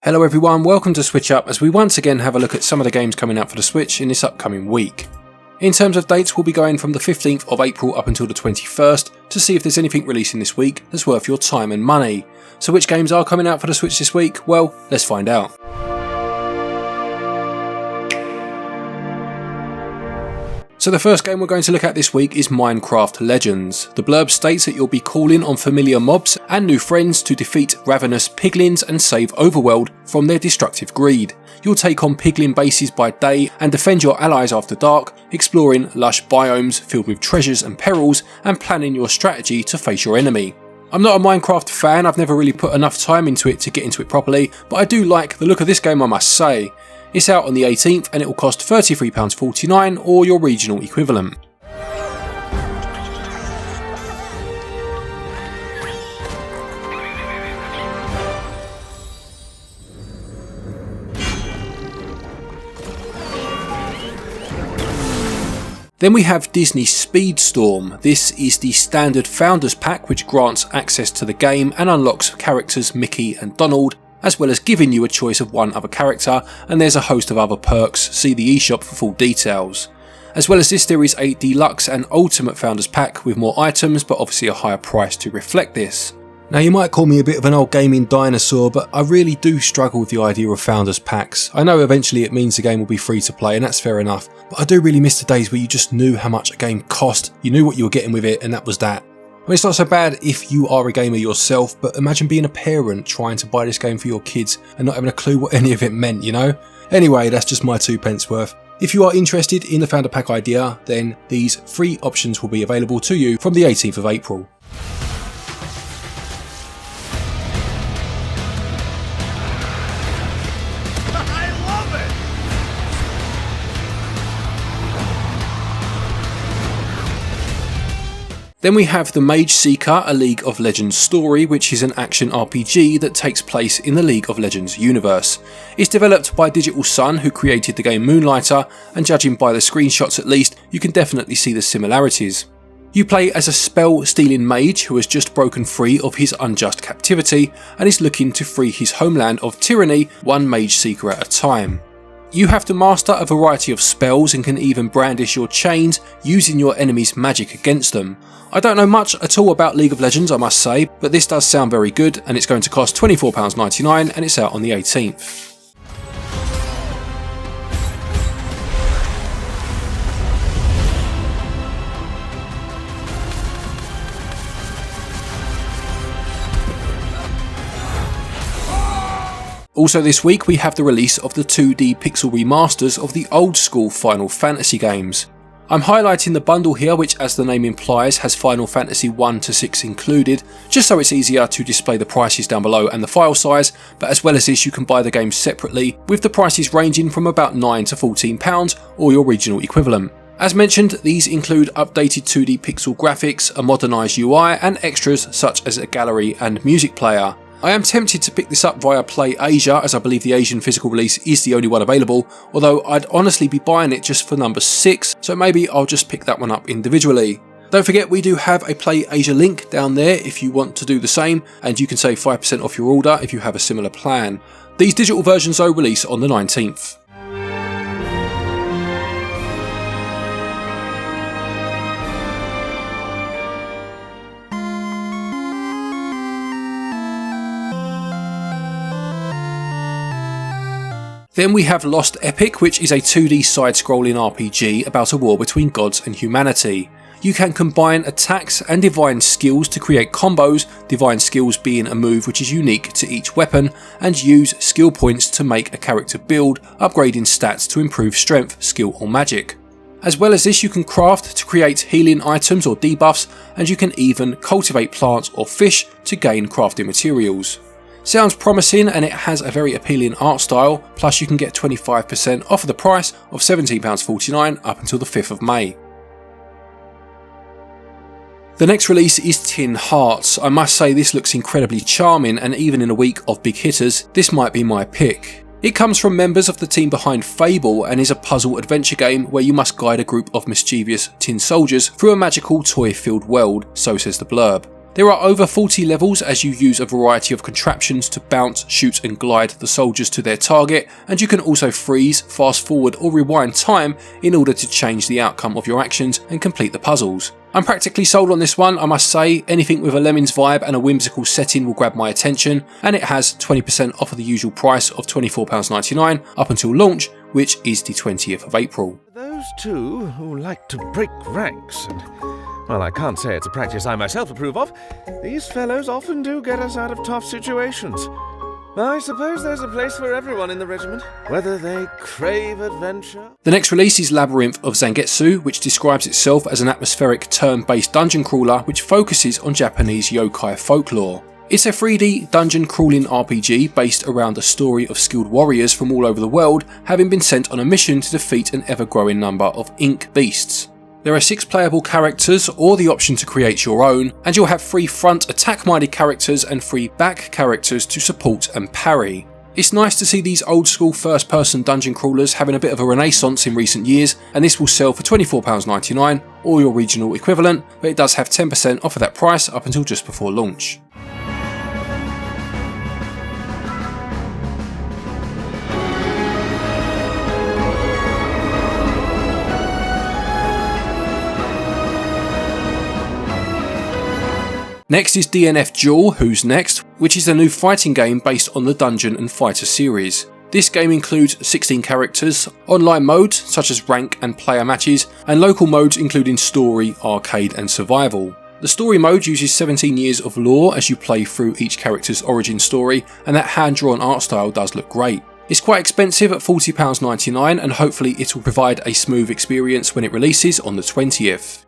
Hello everyone, welcome to SwitchUp as we once again have a look at some of the games coming out for the Switch in this upcoming week. In terms of dates, we'll be going from the 15th of April up until the 21st to see if there's anything releasing this week that's worth your time and money. So which games are coming out for the Switch this week? Well, let's find out. So the first game we're going to look at this week is Minecraft Legends. The blurb states that you'll be calling on familiar mobs and new friends to defeat ravenous piglins and save Overworld from their destructive greed. You'll take on piglin bases by day and defend your allies after dark, exploring lush biomes filled with treasures and perils and planning your strategy to face your enemy. I'm not a Minecraft fan, I've never really put enough time into it to get into it properly, but I do like the look of this game, I must say. It's out on the 18th and it will cost £33.49 or your regional equivalent. Then we have Disney Speedstorm. This is the standard Founders Pack which grants access to the game and unlocks characters Mickey and Donald, as well as giving you a choice of one other character, and there's a host of other perks, see the eShop for full details. As well as this, there is a Deluxe and Ultimate Founders Pack with more items, but obviously a higher price to reflect this. Now you might call me a bit of an old gaming dinosaur, but I really do struggle with the idea of Founders Packs. I know eventually it means the game will be free to play, and that's fair enough, but I do really miss the days where you just knew how much a game cost, you knew what you were getting with it, and that was that. I mean, it's not so bad if you are a gamer yourself, but imagine being a parent trying to buy this game for your kids and not having a clue what any of it meant, you know? Anyway, that's just my 2 pence worth. If you are interested in the Founder Pack idea, then these free options will be available to you from the 18th of April. Then we have the Mageseeker, a League of Legends story, which is an action RPG that takes place in the League of Legends universe. It's developed by Digital Sun, who created the game Moonlighter, and judging by the screenshots at least, you can definitely see the similarities. You play as a spell-stealing mage who has just broken free of his unjust captivity and is looking to free his homeland of tyranny, one Mageseeker at a time. You have to master a variety of spells and can even brandish your chains using your enemy's magic against them. I don't know much at all about League of Legends, I must say, but this does sound very good and it's going to cost £24.99 and it's out on the 18th. Also this week we have the release of the 2D pixel remasters of the old school Final Fantasy games. I'm highlighting the bundle here, which as the name implies has Final Fantasy 1 to 6 included, just so it's easier to display the prices down below and the file size, but as well as this you can buy the games separately, with the prices ranging from about £9 to £14 or your regional equivalent. As mentioned, these include updated 2D pixel graphics, a modernised UI and extras such as a gallery and music player. I am tempted to pick this up via Play Asia, as I believe the Asian physical release is the only one available, although I'd honestly be buying it just for number 6, so maybe I'll just pick that one up individually. Don't forget we do have a Play Asia link down there if you want to do the same, and you can save 5% off your order if you have a similar plan. These digital versions though release on the 19th. Then we have Lost Epic, which is a 2D side-scrolling RPG about a war between gods and humanity. You can combine attacks and divine skills to create combos, divine skills being a move which is unique to each weapon, and use skill points to make a character build, upgrading stats to improve strength, skill or magic. As well as this, you can craft to create healing items or debuffs, and you can even cultivate plants or fish to gain crafting materials. Sounds promising and it has a very appealing art style, plus you can get 25% off of the price of £17.49 up until the 5th of May. The next release is Tin Hearts. I must say this looks incredibly charming, and even in a week of big hitters, this might be my pick. It comes from members of the team behind Fable and is a puzzle adventure game where you must guide a group of mischievous tin soldiers through a magical toy-filled world, so says the blurb. There are over 40 levels as you use a variety of contraptions to bounce, shoot and glide the soldiers to their target, and you can also freeze, fast forward or rewind time in order to change the outcome of your actions and complete the puzzles. I'm practically sold on this one, I must say. Anything with a Lemmings vibe and a whimsical setting will grab my attention, and it has 20% off of the usual price of £24.99 up until launch, which is the 20th of April. Those two who like to break ranks and... well, I can't say it's a practice I myself approve of. These fellows often do get us out of tough situations. I suppose there's a place for everyone in the regiment, whether they crave adventure. The next release is Labyrinth of Zangetsu, which describes itself as an atmospheric turn-based dungeon crawler which focuses on Japanese yokai folklore. It's a 3D dungeon crawling RPG based around the story of skilled warriors from all over the world having been sent on a mission to defeat an ever-growing number of ink beasts. There are 6 playable characters or the option to create your own, and you'll have 3 front attack-minded characters and 3 back characters to support and parry. It's nice to see these old school first person dungeon crawlers having a bit of a renaissance in recent years, and this will sell for £24.99 or your regional equivalent, but it does have 10% off of that price up until just before launch. Next is DNF Duel, Who's Next, which is a new fighting game based on the Dungeon and Fighter series. This game includes 16 characters, online modes such as rank and player matches, and local modes including story, arcade and survival. The story mode uses 17 years of lore as you play through each character's origin story, and that hand-drawn art style does look great. It's quite expensive at £40.99 and hopefully it will provide a smooth experience when it releases on the 20th.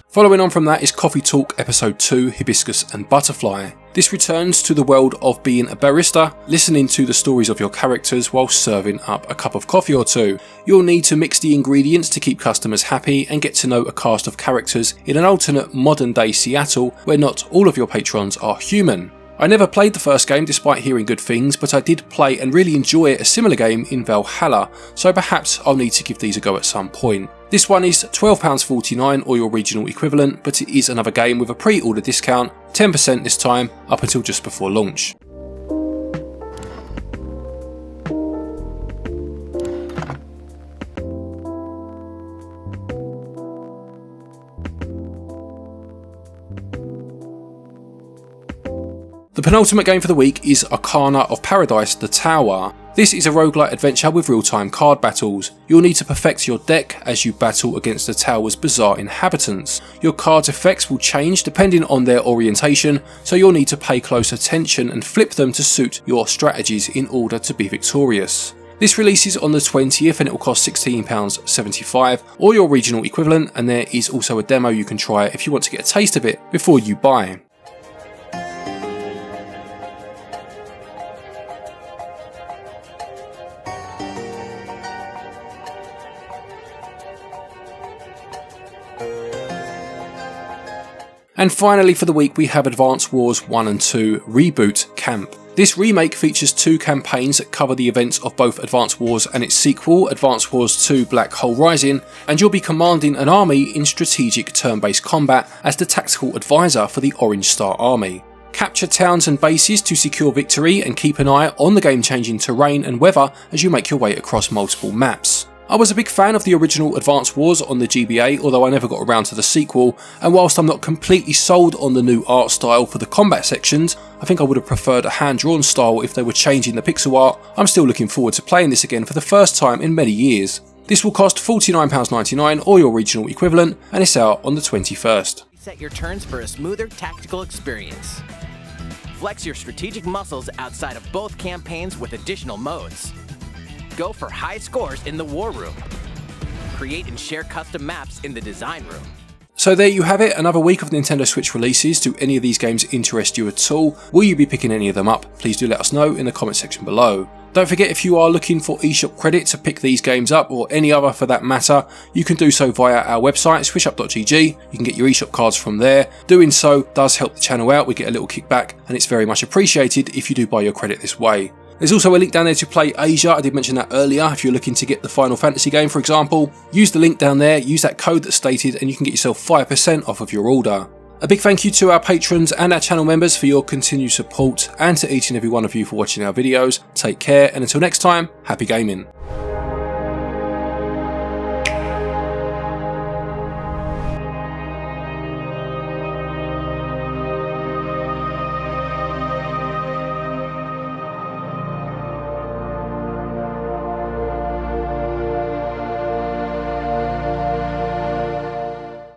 Following on from that is Coffee Talk Episode 2, Hibiscus and Butterfly. This returns to the world of being a barista, listening to the stories of your characters while serving up a cup of coffee or two. You'll need to mix the ingredients to keep customers happy and get to know a cast of characters in an alternate modern day Seattle where not all of your patrons are human. I never played the first game despite hearing good things, but I did play and really enjoy a similar game in Valhalla, so perhaps I'll need to give these a go at some point. This one is £12.49 or your regional equivalent, but it is another game with a pre-order discount, 10% this time, up until just before launch. The penultimate game for the week is Arcana of Paradise, The Tower. This is a roguelite adventure with real-time card battles. You'll need to perfect your deck as you battle against the tower's bizarre inhabitants. Your card's effects will change depending on their orientation, so you'll need to pay close attention and flip them to suit your strategies in order to be victorious. This releases on the 20th and it will cost £16.75 or your regional equivalent, and there is also a demo you can try if you want to get a taste of it before you buy. And finally for the week we have Advance Wars 1 and 2 Reboot Camp. This remake features 2 campaigns that cover the events of both Advance Wars and its sequel, Advance Wars 2 Black Hole Rising, and you'll be commanding an army in strategic turn-based combat as the tactical advisor for the Orange Star Army. Capture towns and bases to secure victory and keep an eye on the game-changing terrain and weather as you make your way across multiple maps. I was a big fan of the original Advance Wars on the GBA, although I never got around to the sequel, and whilst I'm not completely sold on the new art style for the combat sections, I think I would have preferred a hand-drawn style if they were changing the pixel art. I'm still looking forward to playing this again for the first time in many years. This will cost £49.99 or your regional equivalent, and it's out on the 21st. Set your turns for a smoother tactical experience. Flex your strategic muscles outside of both campaigns with additional modes. Go for high scores in the War Room. Create and share custom maps in the Design Room. So there you have it, another week of Nintendo Switch releases. Do any of these games interest you at all? Will you be picking any of them up? Please do let us know in the comment section below. Don't forget, if you are looking for eShop credit to pick these games up, or any other for that matter, you can do so via our website, switchup.gg. You can get your eShop cards from there. Doing so does help the channel out, we get a little kickback, and it's very much appreciated if you do buy your credit this way. There's also a link down there to Play Asia, I did mention that earlier. If you're looking to get the Final Fantasy game, for example, use the link down there, use that code that's stated, and you can get yourself 5% off of your order. A big thank you to our patrons and our channel members for your continued support, and to each and every one of you for watching our videos. Take care, and until next time, happy gaming.